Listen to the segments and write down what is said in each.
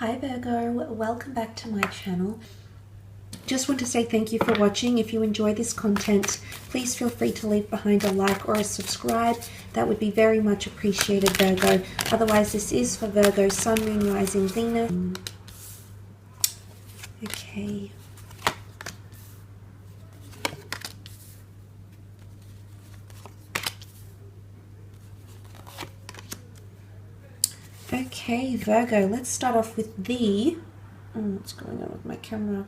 Hi Virgo, welcome back to my channel. Just want to say thank you for watching. If you enjoy this content, please feel free to leave behind a like or a subscribe. That would be very much appreciated, Virgo. Otherwise, this is for Virgo, Sun, Moon, Rising, Venus. Okay. Okay, Virgo, let's start off with the... what's going on with my camera?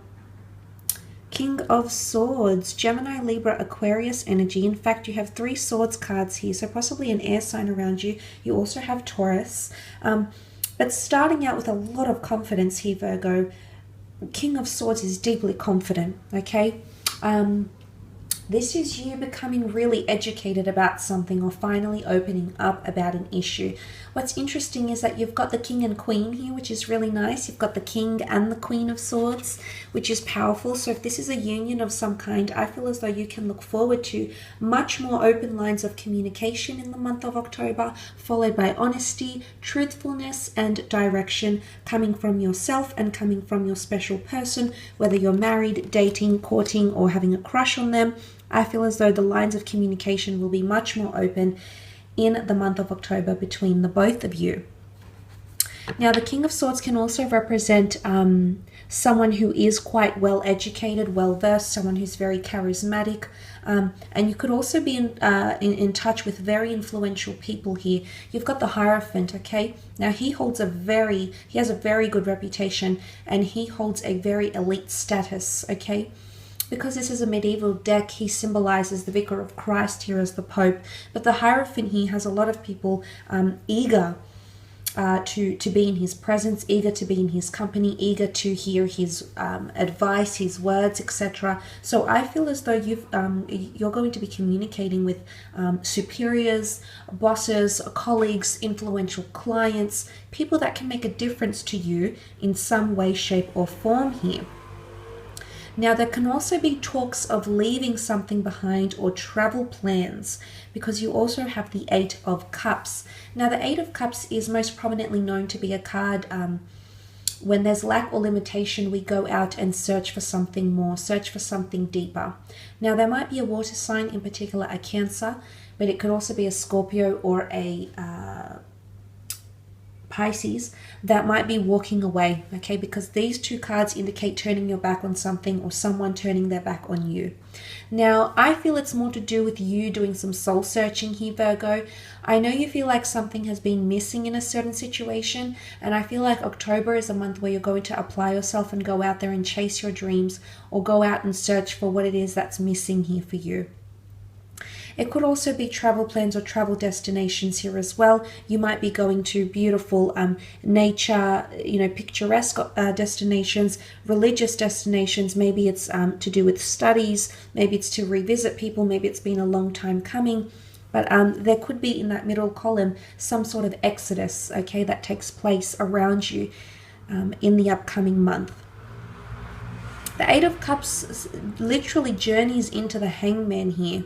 King of Swords, Gemini, Libra, Aquarius energy. In fact, you have 3 swords cards here, so possibly an air sign around you. You also have Taurus. But starting out with a lot of confidence here, Virgo. King of Swords is deeply confident, okay? This is you becoming really educated about something or finally opening up about an issue. What's interesting is that you've got the King and Queen here, which is really nice. You've got the King and the Queen of Swords, which is powerful. So if this is a union of some kind, I feel as though you can look forward to much more open lines of communication in the month of October, followed by honesty, truthfulness, and direction coming from yourself and coming from your special person, whether you're married, dating, courting, or having a crush on them. I feel as though the lines of communication will be much more open in the month of October between the both of you. Now, the King of Swords can also represent someone who is quite well educated, well versed, someone who's very charismatic, and you could also be in touch with very influential people here. You've got the Hierophant, okay? Now, he has a very good reputation, and he holds a very elite status, okay? Because this is a medieval deck, he symbolizes the Vicar of Christ here as the Pope. But the Hierophant here has a lot of people eager to be in his presence, eager to be in his company, eager to hear his advice, his words, etc. So I feel as though you're going to be communicating with superiors, bosses, colleagues, influential clients, people that can make a difference to you in some way, shape, or form here. Now, there can also be talks of leaving something behind or travel plans, because you also have the 8 of Cups. Now, the 8 of Cups is most prominently known to be a card when there's lack or limitation, we go out and search for something more, search for something deeper. Now, there might be a water sign, in particular a Cancer, but it could also be a Scorpio or a Pisces that might be walking away, okay, because these 2 cards indicate turning your back on something or someone turning their back on you. Now, I feel it's more to do with you doing some soul searching here, Virgo. I know you feel like something has been missing in a certain situation, and I feel like October is a month where you're going to apply yourself and go out there and chase your dreams, or go out and search for what it is that's missing here for you. It could also be travel plans or travel destinations here as well. You might be going to beautiful nature, picturesque destinations, religious destinations. Maybe it's to do with studies. Maybe it's to revisit people. Maybe it's been a long time coming. But there could be in that middle column some sort of exodus, okay, that takes place around you in the upcoming month. The 8 of Cups literally journeys into the Hangman here.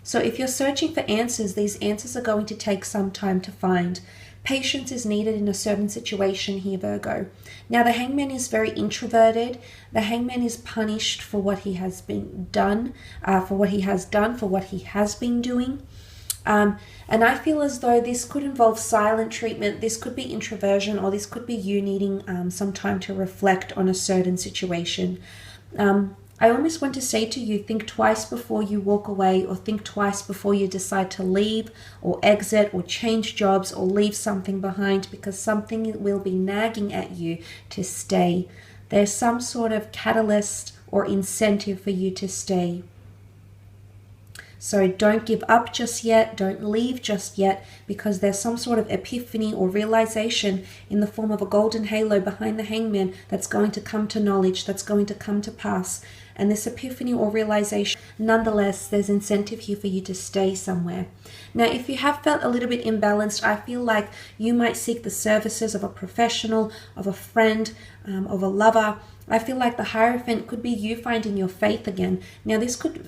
So if you're searching for answers, these answers are going to take some time to find. Patience is needed in a certain situation here, Virgo. Now, the Hangman is very introverted. The Hangman is punished for what he has been done, for what he has been doing. And I feel as though this could involve silent treatment. This could be introversion, or this could be you needing some time to reflect on a certain situation. I almost want to say to you, think twice before you walk away, or think twice before you decide to leave or exit or change jobs or leave something behind, because something will be nagging at you to stay. There's some sort of catalyst or incentive for you to stay. So don't give up just yet, don't leave just yet, because there's some sort of epiphany or realization in the form of a golden halo behind the Hangman that's going to come to knowledge, that's going to come to pass. and this epiphany or realization. Nonetheless, there's incentive here for you to stay somewhere. Now, if you have felt a little bit imbalanced, I feel like you might seek the services of a professional, of a friend, of a lover. I feel like the Hierophant could be you finding your faith again. Now, this could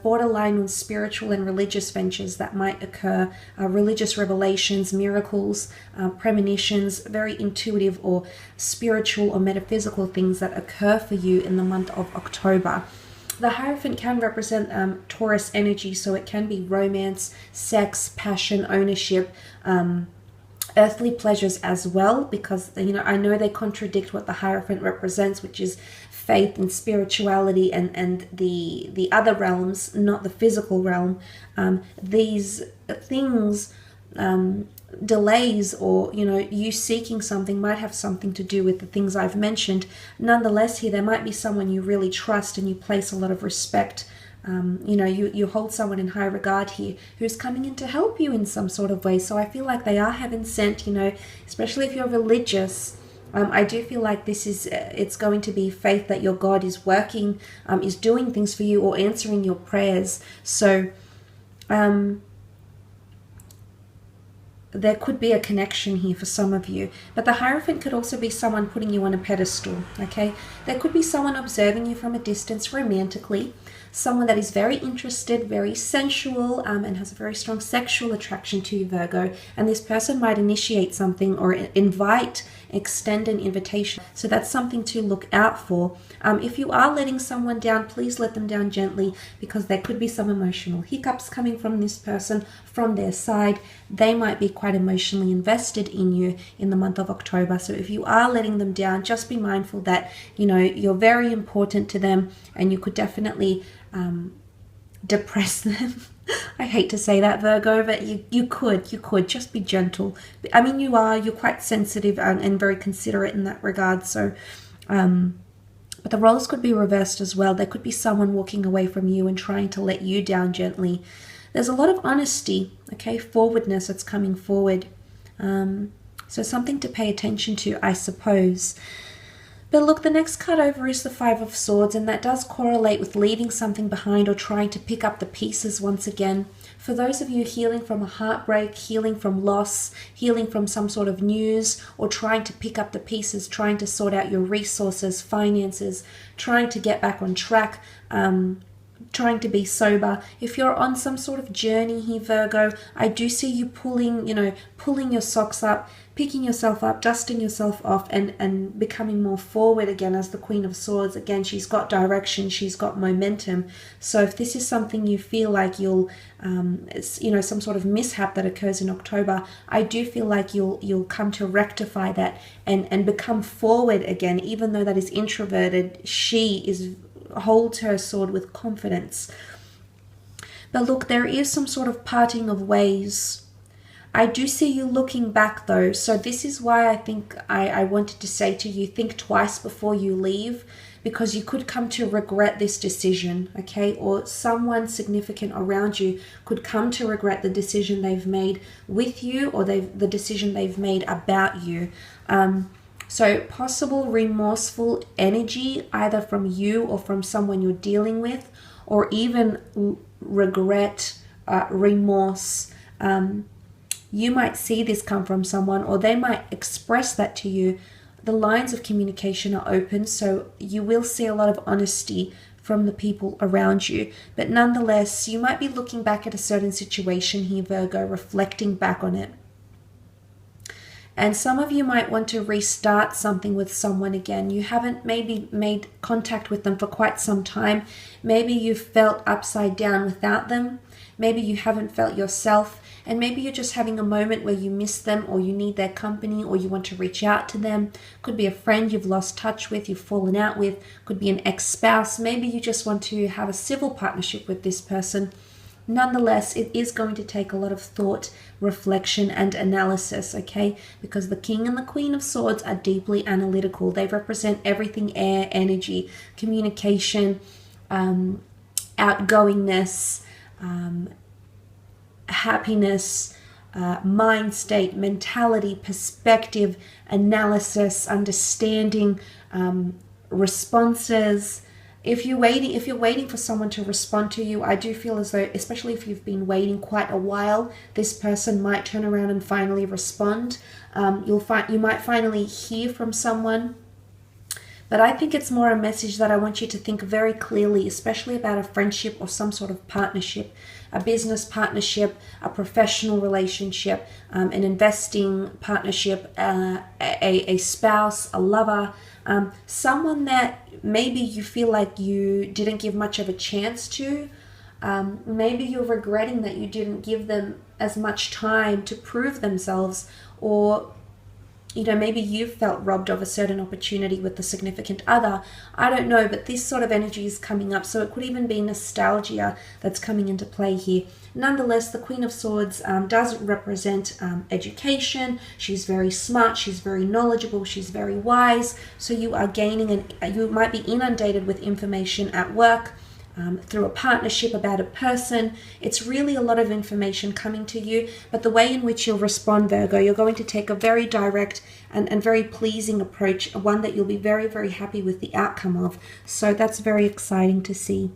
borderline on spiritual and religious ventures that might occur, religious revelations, miracles, premonitions, very intuitive or spiritual or metaphysical things that occur for you in the month of October. The Hierophant can represent Taurus energy, so it can be romance, sex, passion, ownership, earthly pleasures as well, because, you know, I know they contradict what the Hierophant represents, which is faith and spirituality and the other realms, not the physical realm. These things, delays, or, you know, you seeking something might have something to do with the things I've mentioned. Nonetheless, here there might be someone you really trust and you place a lot of respect. You know, you hold someone in high regard here who's coming in to help you in some sort of way. So I feel like they are heaven sent, you know, especially if you're religious. I do feel like this is, it's going to be faith that your God is working, is doing things for you or answering your prayers. So there could be a connection here for some of you. But the Hierophant could also be someone putting you on a pedestal, okay? There could be someone observing you from a distance romantically, someone that is very interested, very sensual, and has a very strong sexual attraction to you, Virgo. And this person might initiate something or extend an invitation. So that's something to look out for. If you are letting someone down, please let them down gently, because there could be some emotional hiccups coming from this person, from their side. They might be quite emotionally invested in you in the month of October. So if you are letting them down, just be mindful that, you know, you're very important to them, and you could definitely depress them. I hate to say that, Virgo, but you could just be gentle. I mean, you're quite sensitive and very considerate in that regard. So but the roles could be reversed as well. There could be someone walking away from you and trying to let you down gently. There's a lot of honesty, okay, forwardness that's coming forward. So something to pay attention to, I suppose. But look, the next card over is the Five of Swords, and that does correlate with leaving something behind or trying to pick up the pieces once again. For those of you healing from a heartbreak, healing from loss, healing from some sort of news, or trying to pick up the pieces, trying to sort out your resources, finances, trying to get back on track, trying to be sober. If you're on some sort of journey here, Virgo, I do see you pulling your socks up, picking yourself up, dusting yourself off, and becoming more forward again as the Queen of Swords. Again, she's got direction, she's got momentum. So if this is something you feel like you'll, some sort of mishap that occurs in October, I do feel like you'll come to rectify that and become forward again. Even though that is introverted, she holds her sword with confidence. But look, there is some sort of parting of ways. I do see you looking back though, so this is why I think I wanted to say to you, think twice before you leave, because you could come to regret this decision, okay? Or someone significant around you could come to regret the decision they've made with you, or the decision they've made about you. So possible remorseful energy, either from you or from someone you're dealing with, or even regret, remorse. You might see this come from someone, or they might express that to you. The lines of communication are open, so you will see a lot of honesty from the people around you. But nonetheless, you might be looking back at a certain situation here, Virgo, reflecting back on it. And some of you might want to restart something with someone again. You haven't maybe made contact with them for quite some time. Maybe you've felt upside down without them. Maybe you haven't felt yourself. And maybe you're just having a moment where you miss them, or you need their company, or you want to reach out to them. Could be a friend you've lost touch with, you've fallen out with. Could be an ex-spouse. Maybe you just want to have a civil partnership with this person. Nonetheless, it is going to take a lot of thought, reflection, and analysis, okay? Because the King and the Queen of Swords are deeply analytical. They represent everything air, energy, communication, outgoingness, happiness, mind state, mentality, perspective, analysis, understanding, responses, If you're waiting for someone to respond to you, I do feel as though, especially if you've been waiting quite a while, this person might turn around and finally respond. You might finally hear from someone. But I think it's more a message that I want you to think very clearly, especially about a friendship or some sort of partnership, a business partnership, a professional relationship, an investing partnership, a spouse, a lover, someone that maybe you feel like you didn't give much of a chance to. Maybe you're regretting that you didn't give them as much time to prove themselves, or maybe you felt robbed of a certain opportunity with the significant other. I don't know, but this sort of energy is coming up. So it could even be nostalgia that's coming into play here. Nonetheless, the Queen of Swords does represent education. She's very smart. She's very knowledgeable. She's very wise. So you are gaining, you might be inundated with information at work, through a partnership, about a person. It's really a lot of information coming to you, but the way in which you'll respond, Virgo, you're going to take a very direct and very pleasing approach, one that you'll be very, very happy with the outcome of. So that's very exciting to see.